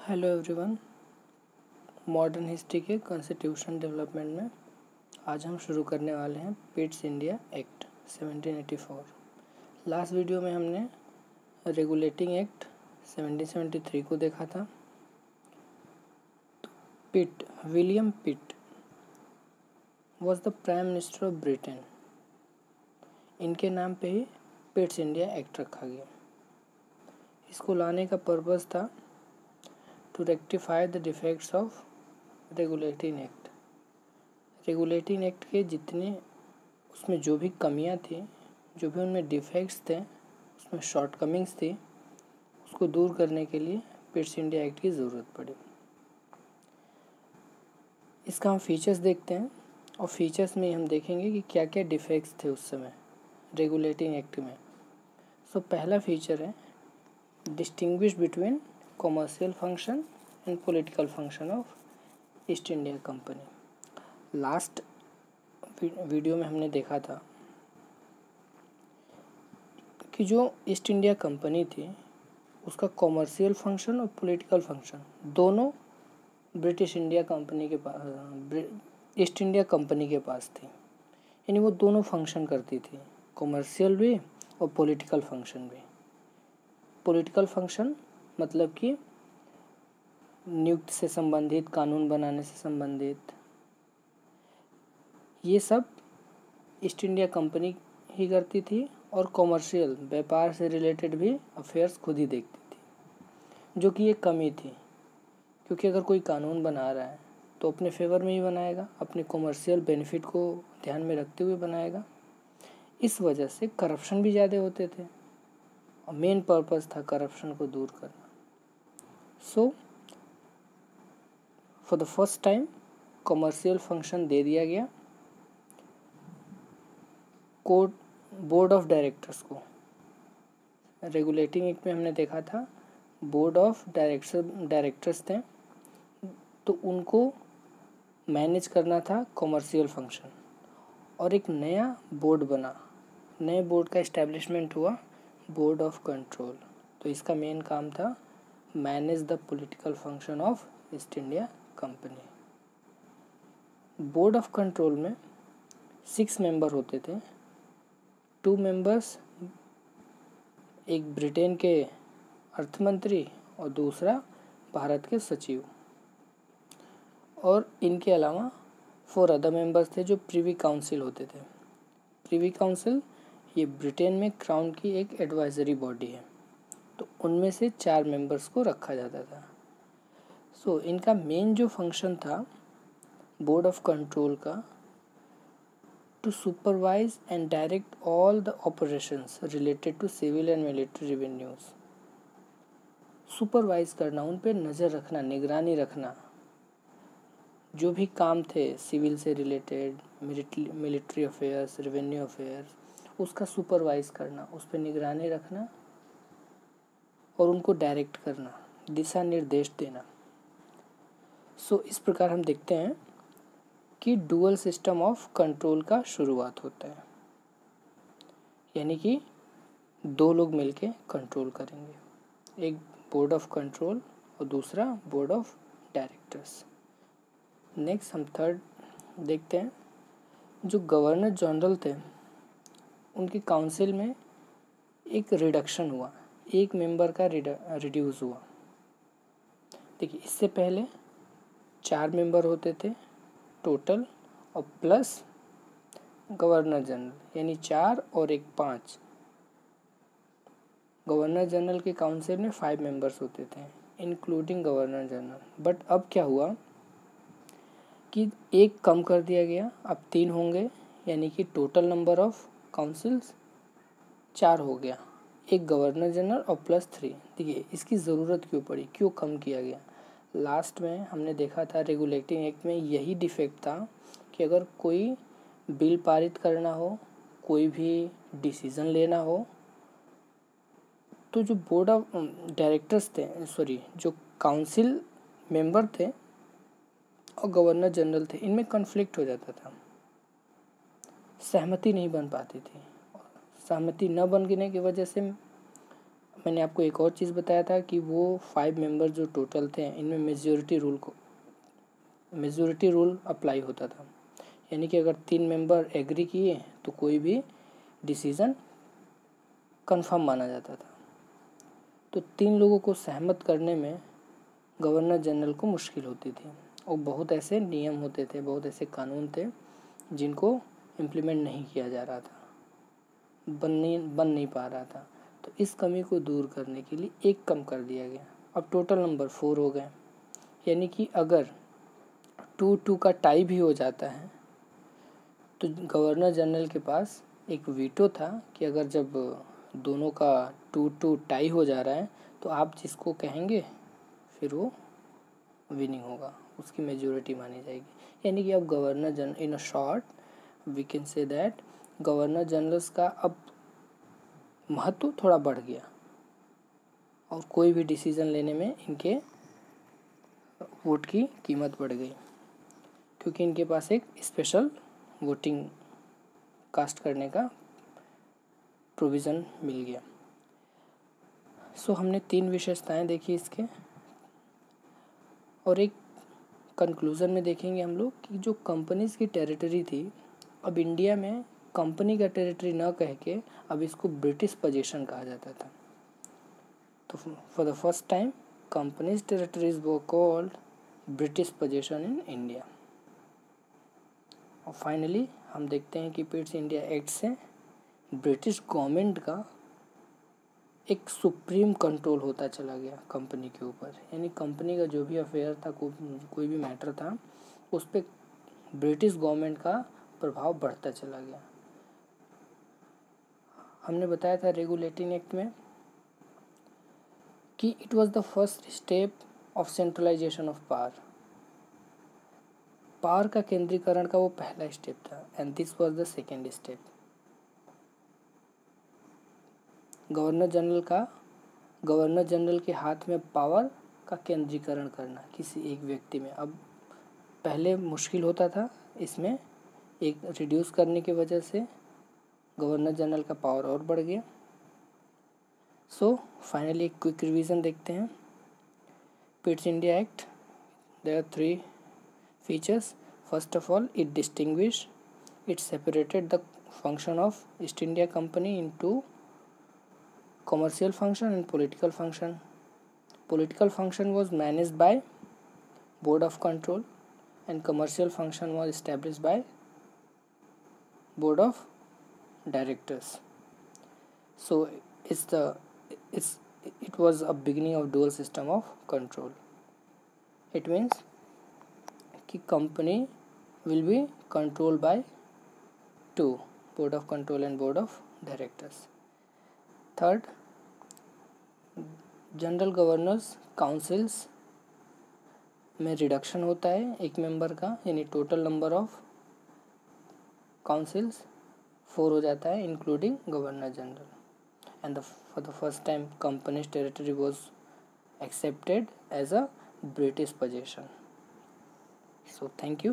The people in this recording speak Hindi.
Hello everyone. मॉडर्न हिस्ट्री के कॉन्स्टिट्यूशन डेवलपमेंट में आज हम शुरू करने वाले हैं Pitt's India act 1784। Last video में हमने रेगुलेटिंग एक्ट 1773 को देखा था। William pit was the prime minister of Britain. इनके नाम पे ही पिट्स इंडिया एक्ट रखा गया। इसको लाने का पर्पज़ था to rectify the defects of regulating act। Regulating act के जितने उसमें जो भी कमियां थी, जो भी उनमें डिफेक्ट्स थे, उसमें शॉर्टकमिंग्स थी, उसको दूर करने के लिए पिट्स इंडिया एक्ट की ज़रूरत पड़ी। इसका हम फीचर्स देखते हैं और फीचर्स में हम देखेंगे कि क्या क्या डिफेक्ट्स थे उस समय रेगुलेटिंग एक्ट में। सो पहला फीचर है distinguish between commercial function and political function of east India company. Last video में हमने देखा था कि जो ईस्ट इंडिया कंपनी थी उसका कॉमर्शियल फंक्शन और पॉलिटिकल फंक्शन दोनों ब्रिटिश इंडिया कंपनी के पास, ईस्ट इंडिया कंपनी के पास थी। यानी वो दोनों फंक्शन करती थी, कॉमर्शियल भी और पॉलिटिकल फंक्शन भी। पॉलिटिकल फंक्शन मतलब कि नियुक्त से संबंधित, कानून बनाने से संबंधित, ये सब ईस्ट इंडिया कंपनी ही करती थी। और कॉमर्शियल, व्यापार से रिलेटेड भी अफेयर्स खुद ही देखती थी, जो कि एक कमी थी। क्योंकि अगर कोई कानून बना रहा है तो अपने फेवर में ही बनाएगा, अपने कॉमर्शियल बेनिफिट को ध्यान में रखते हुए बनाएगा। इस वजह से करप्शन भी ज़्यादा होते थे और मेन पर्पस था करप्शन को दूर करना। So for the first time commercial function दे दिया गया कोर्ट बोर्ड ऑफ डायरेक्टर्स को। रेगुलेटिंग एक्ट में हमने देखा था बोर्ड ऑफ डायरेक्टर्स थे, तो उनको मैनेज करना था कॉमर्शियल फंक्शन। और एक नया बोर्ड बना, नए बोर्ड का इस्टेब्लिशमेंट हुआ बोर्ड ऑफ कंट्रोल। तो इसका मेन काम था manage the political function of east India company. Board of control में 6 मेंबर होते थे। 2 मेंबर्स, एक ब्रिटेन के अर्थमंत्री और दूसरा भारत के सचिव। और इनके अलावा 4 अदर मेंबर्स थे जो प्रिवी काउंसिल होते थे। प्रिवी काउंसिल ये ब्रिटेन में क्राउन की एक एडवाइजरी बॉडी है, तो उनमें से 4 मेंबर्स को रखा जाता था। सो इनका मेन जो फंक्शन था बोर्ड ऑफ कंट्रोल का, to supervise and direct all the operations related to civil and military revenues. Supervise करना, उन पे नज़र रखना, निगरानी रखना। जो भी काम थे सिविल से related, military affairs, revenue affairs, उसका सुपरवाइज करना, उस पर निगरानी रखना और उनको डायरेक्ट करना, दिशा निर्देश देना। सो इस प्रकार हम देखते हैं कि डुअल सिस्टम ऑफ कंट्रोल का शुरुआत होता है। यानी कि 2 लोग मिलके कंट्रोल करेंगे, एक बोर्ड ऑफ कंट्रोल और दूसरा बोर्ड ऑफ डायरेक्टर्स। नेक्स्ट हम थर्ड देखते हैं, जो गवर्नर जनरल थे उनकी काउंसिल में एक रिडक्शन हुआ, एक मेंबर का रिड्यूस हुआ। देखिए, इससे पहले 4 मेंबर होते थे टोटल और प्लस गवर्नर जनरल, यानी 4 और 1 5। गवर्नर जनरल के काउंसिल में 5 मेंबर्स होते थे इंक्लूडिंग गवर्नर जनरल। बट अब क्या हुआ कि 1 कम कर दिया गया, अब 3 होंगे, यानी कि टोटल नंबर ऑफ काउंसिल्स 4 हो गया, एक गवर्नर जनरल और प्लस 3। देखिए इसकी ज़रूरत क्यों पड़ी, क्यों कम किया गया। लास्ट में हमने देखा था रेगुलेटिंग एक्ट में यही डिफेक्ट था कि अगर कोई बिल पारित करना हो, कोई भी डिसीज़न लेना हो, तो जो बोर्ड ऑफ डायरेक्टर्स थे, जो काउंसिल मेंबर थे और गवर्नर जनरल थे, इनमें कॉन्फ्लिक्ट हो जाता था, सहमति नहीं बन पाती थी। सहमति न बनने की वजह से मैंने आपको एक और चीज़ बताया था कि वो 5 मेंबर जो टोटल थे, इनमें मेजॉरिटी रूल अप्लाई होता था, यानी कि अगर 3 मेंबर एग्री किए तो कोई भी डिसीज़न कंफर्म माना जाता था। तो 3 लोगों को सहमत करने में गवर्नर जनरल को मुश्किल होती थी, और बहुत ऐसे नियम होते थे, बहुत ऐसे कानून थे जिनको इम्प्लीमेंट नहीं किया जा रहा था, बन नहीं पा रहा था। तो इस कमी को दूर करने के लिए एक कम कर दिया गया। अब टोटल नंबर 4 हो गए, यानी कि अगर 2-2 का टाई भी हो जाता है तो गवर्नर जनरल के पास एक वीटो था कि अगर जब दोनों का 2-2 टाई हो जा रहा है तो आप जिसको कहेंगे फिर वो विनिंग होगा, उसकी मेजॉरिटी मानी जाएगी। यानी कि अब governor general, in a short we can say that governor generals का अब महत्व थोड़ा बढ़ गया और कोई भी डिसीज़न लेने में इनके वोट की कीमत बढ़ गई, क्योंकि इनके पास एक स्पेशल वोटिंग कास्ट करने का प्रोविज़न मिल गया। सो हमने 3 विशेषताएं देखी इसके, और एक कंक्लूज़न में देखेंगे हम लोग कि जो कंपनीज़ की टेरिटरी थी, अब इंडिया में कंपनी का टेरिटरी न कह के अब इसको ब्रिटिश पोजीशन कहा जाता था। तो for the first time companies territories वो called British position in India. और फाइनली हम देखते हैं कि पिट्स इंडिया एक्ट से ब्रिटिश गवर्नमेंट का एक सुप्रीम कंट्रोल होता चला गया कंपनी के ऊपर, यानी कंपनी का जो भी अफेयर था, कोई भी मैटर था, उस पर ब्रिटिश गवर्नमेंट का प्रभाव बढ़ता चला गया। हमने बताया था रेगुलेटिंग एक्ट में कि it was the first step of centralisation of power का केंद्रीकरण का वो पहला स्टेप था, and this was the second step. Governor general के हाथ में पावर का केंद्रीकरण करना किसी एक व्यक्ति में, अब पहले मुश्किल होता था, इसमें एक रिड्यूस करने की वजह से गवर्नर जनरल का पावर और बढ़ गया। सो फाइनली एक क्विक रिवीजन देखते हैं। Pitt's India act, there are 3 features. First of all, it separated the function of East India Company into commercial function and political function. Political function was managed by Board of Control and commercial function was established by Board of Directors. So it was a beginning of dual system of control. It means कि company will be controlled by 2, Board of Control and Board of Directors. Third, general governors councils में रिडक्शन होता है एक मेंबर का, यानी टोटल नंबर ऑफ काउंसिल्स 4 हो जाता है including governor general, and for the first time company's territory was accepted as a British position. So thank you.